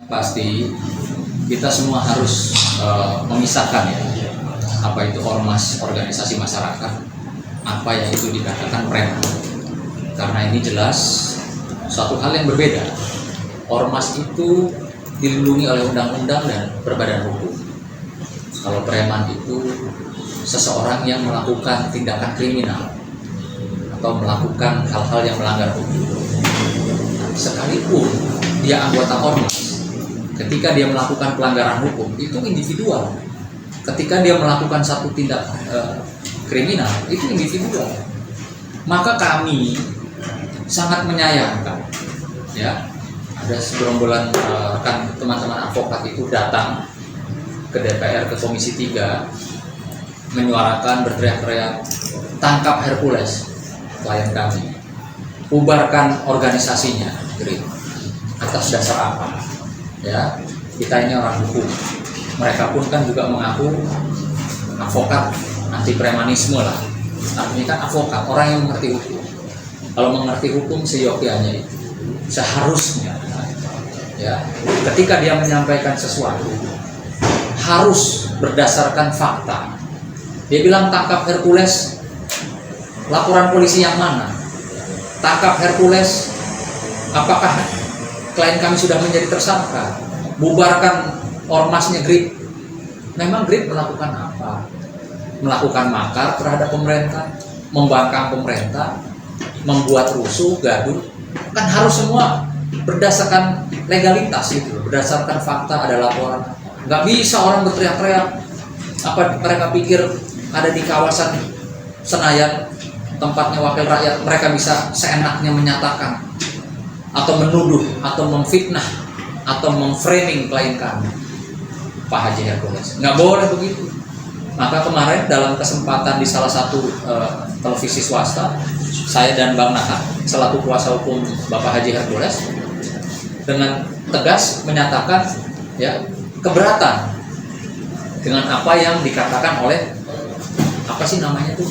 Pasti kita semua harus memisahkan ya, apa itu ormas organisasi masyarakat, apa yang itu dikatakan preman. Karena ini jelas suatu hal yang berbeda. Ormas itu dilindungi oleh undang-undang dan berbadan hukum. Kalau preman itu seseorang yang melakukan tindakan kriminal atau melakukan hal-hal yang melanggar hukum. Sekalipun dia anggota ormas, ketika dia melakukan pelanggaran hukum itu individual. Ketika dia melakukan satu tindak kriminal itu individual. Maka kami sangat menyayangkan, ya, ada segerombolan kan teman-teman advokat itu datang ke DPR, ke Komisi 3, menyuarakan, berteriak-teriak, tangkap Hercules, klien kami, bubarkan organisasinya, atas dasar apa? Ya, kita ini orang hukum. Mereka pun kan juga mengaku advokat anti premanisme lah. Artinya kan advokat, orang yang mengerti hukum. Kalau mengerti hukum seyogyanya itu, seharusnya, ya, ketika dia menyampaikan sesuatu harus berdasarkan fakta. Dia bilang tangkap Hercules, laporan polisi yang mana? Tangkap Hercules, apakah klien kami sudah menjadi tersangka? Bubarkan ormasnya GRIP. Memang GRIP melakukan apa? Melakukan makar terhadap pemerintah, membangkang pemerintah, membuat rusuh, gaduh. Kan harus semua berdasarkan legalitas itu, berdasarkan fakta, ada laporan. Nggak bisa orang berteriak-teriak. Apa mereka pikir ada di kawasan Senayan, tempatnya wakil rakyat, mereka bisa seenaknya menyatakan atau menuduh atau memfitnah atau memframing klien kami, Pak Haji Hercules. Nggak boleh begitu. Maka kemarin dalam kesempatan di salah satu televisi swasta, saya dan Bang Nahar selaku kuasa hukum Bapak Haji Hercules dengan tegas menyatakan, ya, keberatan dengan apa yang dikatakan oleh apa sih namanya tuh,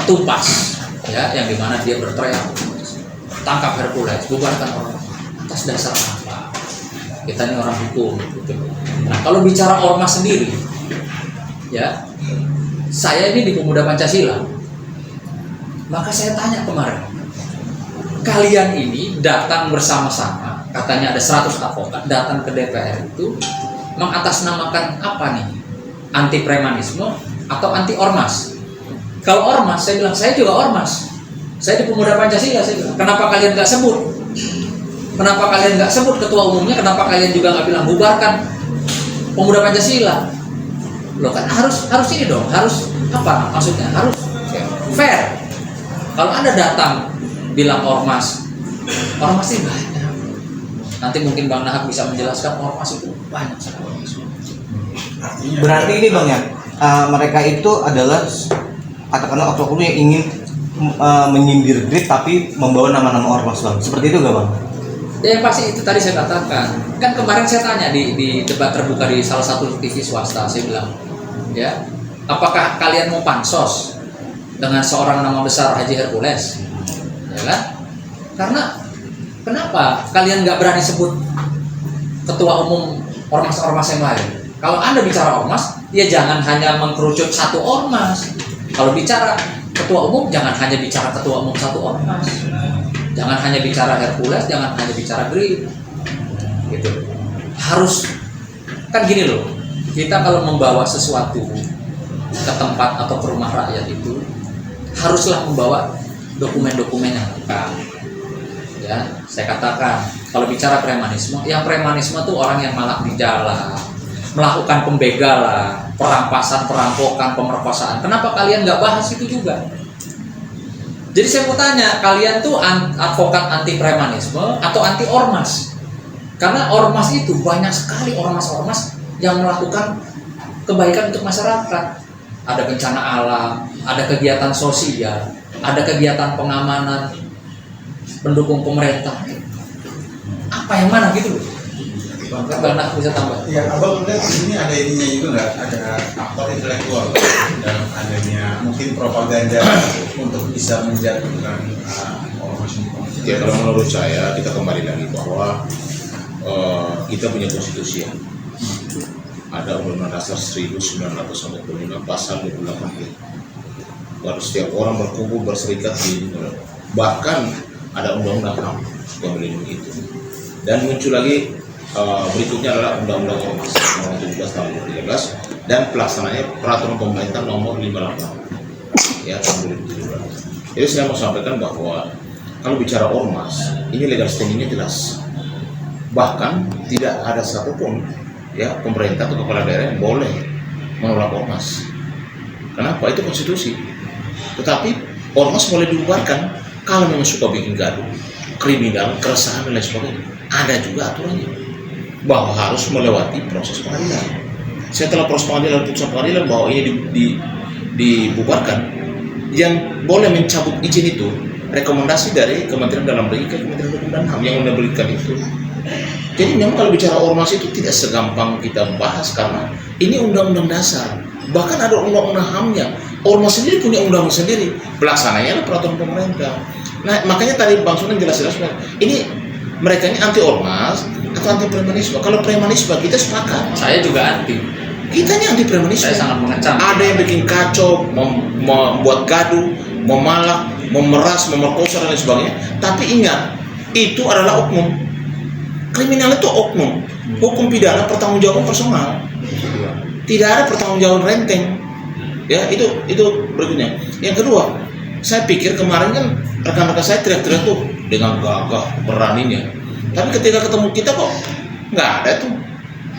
Tumpas, ya, yang dimana dia berteriak tangkap Hercules, bubarkan orang. Atas dasar apa? Kita ini orang hukum, gitu. Nah, kalau bicara ormas sendiri, ya, saya ini di Pemuda Pancasila. Maka saya tanya kemarin, kalian ini datang bersama-sama, katanya ada 100 advokat datang ke DPR itu mengatasnamakan apa nih? Anti premanisme atau anti ormas? Kalau ormas, saya bilang saya juga ormas. Saya di Pemuda Pancasila, saya bilang, kenapa kalian nggak sebut? Kenapa kalian nggak sebut ketua umumnya? Kenapa kalian juga nggak bilang bubarkan Pemuda Pancasila? Loh, kan harus ini dong, harus apa maksudnya? Harus fair. Kalau Anda datang bilang ormas ini banyak. Nanti mungkin Bang Nahak bisa menjelaskan ormas itu banyak sekali. Berarti ini Bang ya, mereka itu adalah katakanlah oknum yang ingin menyindir GRIP tapi membawa nama-nama ormas Bang. Seperti itu gak Bang? Ya, yang pasti itu tadi saya katakan. Kan kemarin saya tanya di debat terbuka di salah satu TV swasta, saya bilang, ya, apakah kalian mau pansos dengan seorang nama besar Haji Hercules? Ya kan? Karena kenapa kalian nggak berani sebut ketua umum ormas-ormas yang lain? Kalau Anda bicara ormas, ya jangan hanya mengkerucut satu ormas. Kalau bicara ketua umum, jangan hanya bicara ketua umum satu ormas. Jangan hanya bicara Hercules, jangan hanya bicara GRIP. Gitu. Harus, kan gini loh, kita kalau membawa sesuatu ke tempat atau ke rumah rakyat itu haruslah membawa dokumen-dokumen yang lengkap. Ya, saya katakan kalau bicara premanisme, yang premanisme tuh orang yang malak di jalan, melakukan pembegalan, perampasan, perampokan, pemerkosaan. Kenapa kalian nggak bahas itu juga? Jadi saya mau tanya, kalian tuh advokat anti premanisme atau anti ormas? Karena ormas itu banyak sekali ormas-ormas yang melakukan kebaikan untuk masyarakat. Ada bencana alam, ada kegiatan sosial, ada kegiatan pengamanan, pendukung pemerintah. Apa yang mana gitu loh? Bang Nah bisa tambah. Ya, Abang melihat di sini ada ininya juga nggak? Ada aktor intelektual dalam adanya mungkin propaganda untuk bisa menjatuhkan ormas ini. Ya, kalau menurut saya kita kembali lagi bahwa kita punya konstitusi ya. Ada Undang-Undang Dasar 1945 pasal 28. Baru setiap orang berkumpul berserikat di, bahkan ada Undang-Undang HAM yang melindungi itu. Dan muncul lagi berikutnya adalah Undang-Undang Ormas nomor 17 tahun 2013 dan pelaksananya Peraturan Pemerintah nomor 58 ya tahun 2017. Jadi saya mau sampaikan bahwa kalau bicara ormas, ini legal standingnya jelas. Bahkan tidak ada satupun ya pemerintah atau kepala daerah yang boleh menolak ormas. Kenapa? Itu konstitusi. Tetapi ormas boleh dibubarkan kalau memang suka bikin gaduh, kriminal, keresahan dan lain sebagainya. Ada juga aturannya bahwa harus melewati proses pengadilan. Setelah proses pengadilan, putusan pengadilan bahwa ini dibubarkan, yang boleh mencabut izin itu rekomendasi dari Kementerian Dalam Negeri ke Kementerian Hukum dan HAM yang memberikan itu. Jadi memang kalau bicara ormas itu tidak segampang kita bahas karena ini undang-undang dasar. Bahkan ada undang-undang HAM-nya. Ormas sendiri punya undang sendiri. Pelaksananya adalah peraturan pemerintah. Nah, makanya tadi Bang Sunan jelas-jelas ini mereka ini anti ormas atau anti premanisme. Kalau premanisme kita sepakat. Saya juga anti. Kita ini anti premanisme. Saya sangat mengecam. Ada yang bikin kacau, membuat gaduh, memalak, memeras, memerkosa dan lain sebagainya. Tapi ingat, itu adalah oknum. Kriminal itu oknum. Hukum pidana pertanggungjawaban personal. Tidak ada pertanggungjawaban renteng. Ya, itu berikutnya. Yang kedua, saya pikir kemarin kan rekan-rekan saya teriak-teriak tuh dengan gagah beraninya. Tapi ketika ketemu kita kok nggak ada tuh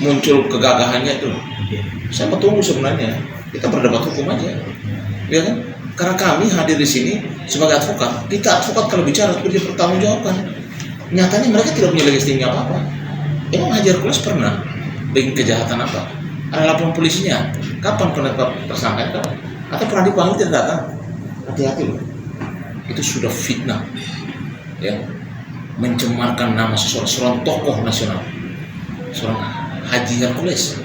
muncul kegagahannya itu. Saya mau tunggu sebenarnya. Kita berdebat hukum aja, ya kan? Karena kami hadir di sini sebagai advokat. Kita advokat kalau bicara harus dipertanggungjawabkan. Nyatanya mereka tidak punya legislasinya apa-apa. Emang Haji Hercules pernah bikin kejahatan apa? Ada laporan polisinya. Kapan penetapan tersangka? Atau pernah dipanggil tidak datang? Hati-hati loh. Itu sudah fitnah, ya, mencemarkan nama seorang tokoh nasional, seorang Haji Hercules.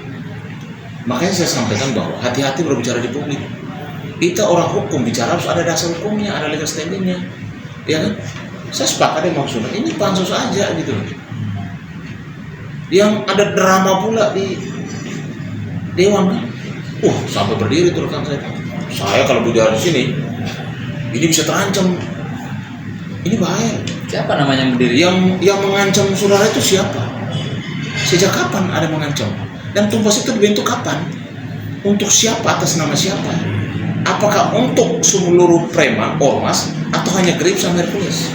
Makanya saya sampaikan bahwa hati-hati berbicara di publik. Kita orang hukum bicara harus ada dasar hukumnya, ada legal standingnya, ya kan? Saya sepakat dengan maksudnya ini pansus aja gitu. Yang ada drama pula di dewan, sampai berdiri tuh rekan saya. Saya kalau bicara di sini, ini bisa terancam. Ini bahaya. Siapa namanya yang berdiri? Yang mengancam saudara itu siapa? Sejak kapan ada mengancam? Dan tumpes itu dibentuk kapan? Untuk siapa? Atas nama siapa? Apakah untuk seluruh preman, ormas, atau hanya Grip sama Hercules?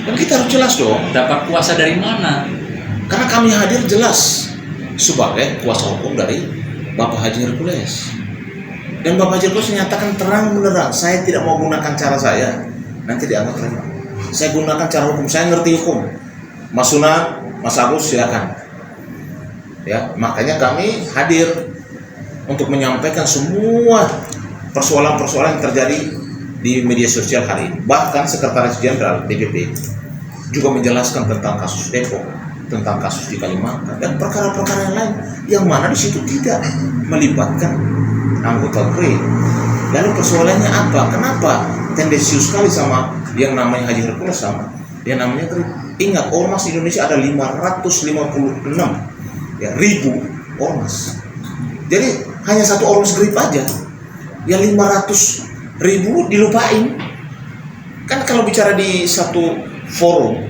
Dan kita harus jelas dong. Dapat kuasa dari mana? Karena kami hadir jelas sebagai kuasa hukum dari Bapak Haji Hercules. Dan Bapak Haji Hercules menyatakan terang benerang, saya tidak mau gunakan cara saya, nanti dianggap preman. Saya gunakan cara hukum, saya ngerti hukum. Mas Sunan, Mas Agus silakan. Ya, makanya kami hadir untuk menyampaikan semua persoalan-persoalan yang terjadi di media sosial hari ini. Bahkan Sekretaris Jenderal DPP juga menjelaskan tentang kasus Depok, tentang kasus di Kalimantan dan perkara-perkara yang lain yang mana di situ tidak melibatkan anggota BRI. Lalu persoalannya apa? Kenapa tendensius sekali sama yang namanya Haji Hercules sama yang namanya BRI? Ingat, ormas di Indonesia ada 556 ya, ribu ormas. Jadi hanya satu ormas Grip aja ya 500.000 dilupain. Kan kalau bicara di satu forum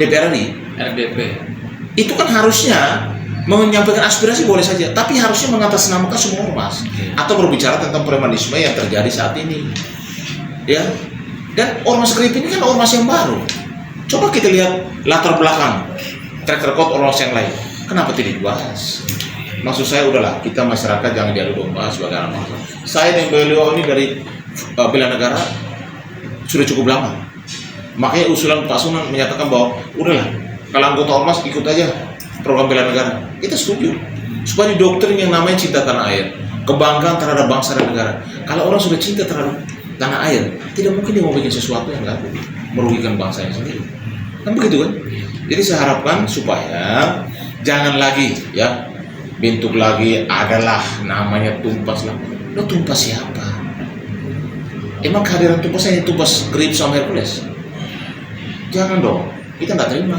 DPR RI, RDP, itu kan harusnya menyampaikan aspirasi boleh saja, tapi harusnya mengatasnamakan semua ormas atau berbicara tentang premanisme yang terjadi saat ini, ya. Dan ormas Grip ini kan ormas yang baru. Coba kita lihat latar belakang, track record ormas yang lain. Kenapa tidak dibahas? Maksud saya udahlah, kita masyarakat jangan diadu domba sebagai anak bangsa. Saya dan beliau ini dari bela negara sudah cukup lama. Makanya usulan Pak Sunan menyatakan bahwa udahlah, kalau anggota ormas ikut aja program bela negara. Kita setuju. Supaya didoktrin yang namanya cinta tanah air, kebanggaan terhadap bangsa dan negara. Kalau orang sudah cinta terhadap tanah air, tidak mungkin dia mau bikin sesuatu yang nggak merugikan bangsanya sendiri. Kan begitu kan? Jadi saya harapkan supaya jangan lagi ya bentuk lagi adalah namanya Tumpas lah. Lo Tumpas siapa? Emang kehadiran Tumpas hanya Tumpas Grip sama Hercules? Jangan dong. kita nggak terima.